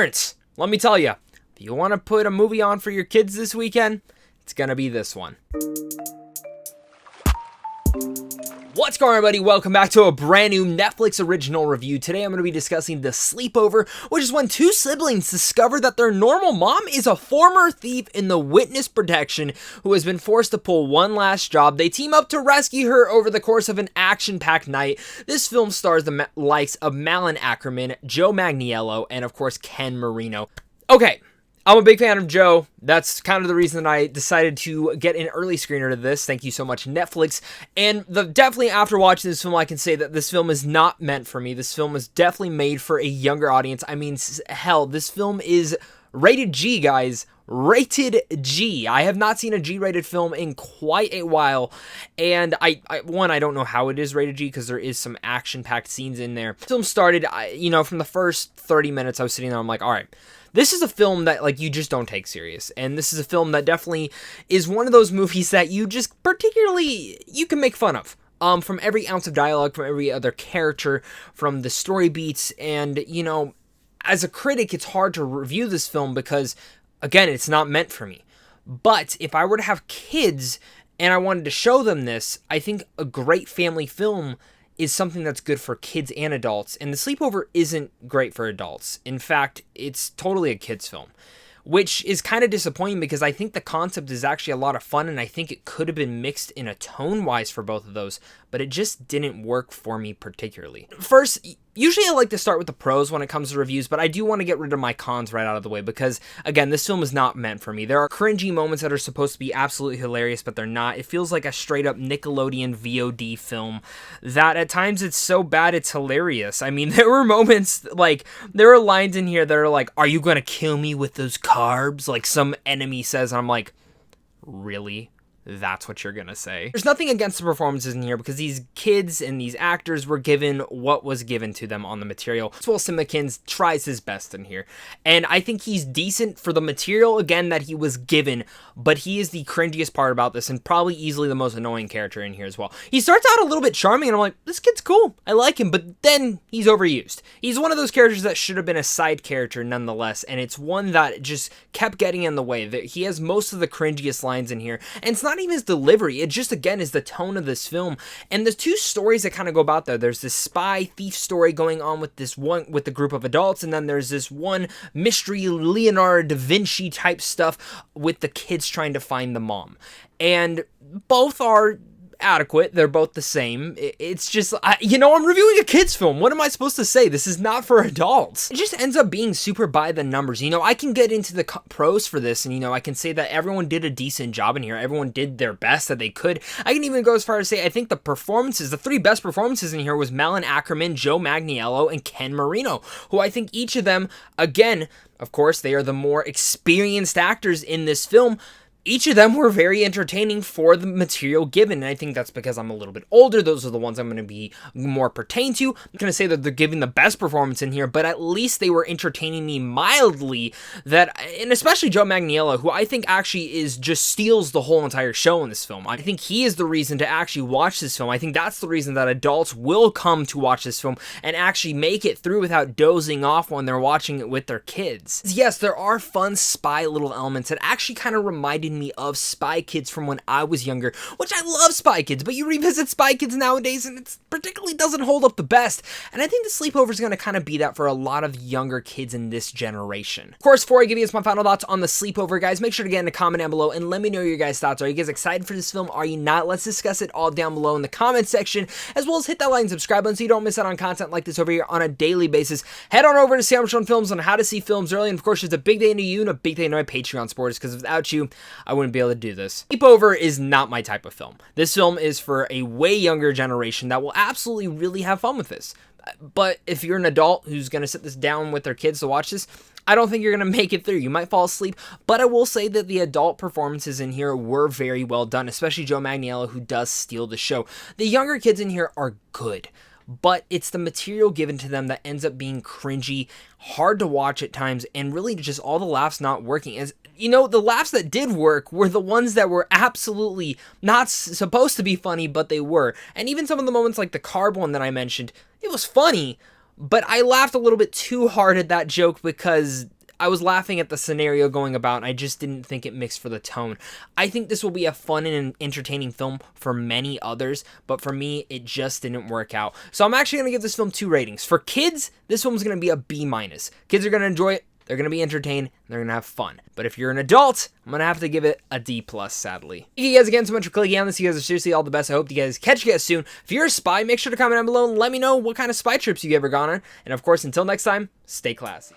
Parents, let me tell you, if you want to put a movie on for your kids this weekend, it's gonna be this one. What's going on, everybody? Welcome back to a brand new Netflix original review. Today I'm going to be discussing The Sleepover, which is when two siblings discover that their normal mom is a former thief in the witness protection who has been forced to pull one last job. They team up to rescue her over the course of an action-packed night. This film stars the likes of Malin Ackerman, Joe Manganiello, and of course Ken Marino. Okay. I'm a big fan of Joe. That's kind of the reason I decided to get an early screener to this. Thank you so much, Netflix. And definitely after watching this film, I can say that this film is not meant for me. This film is definitely made for a younger audience. I mean, hell, this film is rated G, guys. Rated G. I have not seen a G-rated film in quite a while, and I don't know how it is rated G because there is some action-packed scenes in there. The film started, from the first 30 minutes I was sitting there, I'm like, all right, this is a film that, like, you just don't take serious, and this is a film that definitely is one of those movies that you just particularly, you can make fun of. From every ounce of dialogue, from every other character, from the story beats, and, as a critic, it's hard to review this film because, again, it's not meant for me. But if I were to have kids and I wanted to show them this, I think a great family film is something that's good for kids and adults. And The Sleepover isn't great for adults. In fact, it's totally a kids film, which is kind of disappointing because I think the concept is actually a lot of fun, and I think it could have been mixed in a tone-wise for both of those, but it just didn't work for me particularly. First, usually I like to start with the pros when it comes to reviews, but I do want to get rid of my cons right out of the way because, again, this film is not meant for me. There are cringy moments that are supposed to be absolutely hilarious, but they're not. It feels like a straight-up Nickelodeon VOD film that at times it's so bad it's hilarious. I mean, there were moments, there are lines in here that are like, "Are you going to kill me with those carbs?" Like some enemy says, and I'm like, really? That's what you're gonna say? There's nothing against the performances in here because these kids and these actors were given what was given to them on the material. Will Simpkins tries his best in here, and I think he's decent for the material, again, that he was given, but he is the cringiest part about this and probably easily the most annoying character in here as well. He starts out a little bit charming, and I'm like, this kid's cool. I like him, but then he's overused. He's one of those characters that should have been a side character nonetheless, and it's one that just kept getting in the way. That he has most of the cringiest lines in here, and it's not even his delivery, it just, again, is the tone of this film. And the two stories that kind of go about there's this spy thief story going on with this one, with the group of adults, and then there's this one mystery Leonardo da Vinci type stuff with the kids trying to find the mom. And both are adequate. They're both the same. It's just, I'm reviewing a kid's film. What am I supposed to say? This is not for adults. It just ends up being super by the numbers. I can get into the pros for this, and, I can say that everyone did a decent job in here. Everyone did their best that they could. I can even go as far as say, I think the three best performances in here was Malin Ackerman, Joe Manganiello, and Ken Marino, who I think each of them, again, of course, they are the more experienced actors in this film. Each of them were very entertaining for the material given, and I think that's because I'm a little bit older. Those are the ones I'm going to be more pertained to. I'm going to say that they're giving the best performance in here, but at least they were entertaining me mildly, and especially Joe Manganiello, who I think actually just steals the whole entire show in this film. I think he is the reason to actually watch this film. I think that's the reason that adults will come to watch this film and actually make it through without dozing off when they're watching it with their kids. Yes, there are fun spy little elements that actually kind of reminded me of Spy Kids from when I was younger, which I love Spy Kids, but you revisit Spy Kids nowadays and it particularly doesn't hold up the best, and I think The Sleepover is going to kind of be that for a lot of younger kids in this generation. Of course, before I give you my final thoughts on The Sleepover, guys, make sure to get in a comment down below and let me know your guys' thoughts. Are you guys excited for this film? Are you not? Let's discuss it all down below in the comment section, as well as hit that like and subscribe button so you don't miss out on content like this over here on a daily basis. Head on over to Samsung Films on how to see films early, and of course, it's a big day to you and a big day to my Patreon supporters, because without you, I wouldn't be able to do this. Sleepover is not my type of film. This film is for a way younger generation that will absolutely really have fun with this. But if you're an adult who's going to sit this down with their kids to watch this, I don't think you're going to make it through. You might fall asleep, but I will say that the adult performances in here were very well done, especially Joe Manganiello, who does steal the show. The younger kids in here are good, but it's the material given to them that ends up being cringy, hard to watch at times, and really just all the laughs not working. As the laughs that did work were the ones that were absolutely not supposed to be funny, but they were. And even some of the moments like the carb one that I mentioned, it was funny, but I laughed a little bit too hard at that joke because I was laughing at the scenario going about, and I just didn't think it mixed for the tone. I think this will be a fun and entertaining film for many others, but for me, it just didn't work out. So I'm actually going to give this film 2 ratings. For kids, this film's going to be a B-. Kids are going to enjoy it. They're going to be entertained, and they're going to have fun. But if you're an adult, I'm going to have to give it a D+, sadly. Thank you guys again so much for clicking on this. You guys are seriously all the best. I hope you guys catch you guys soon. If you're a spy, make sure to comment down below and let me know what kind of spy trips you've ever gone on. And of course, until next time, stay classy.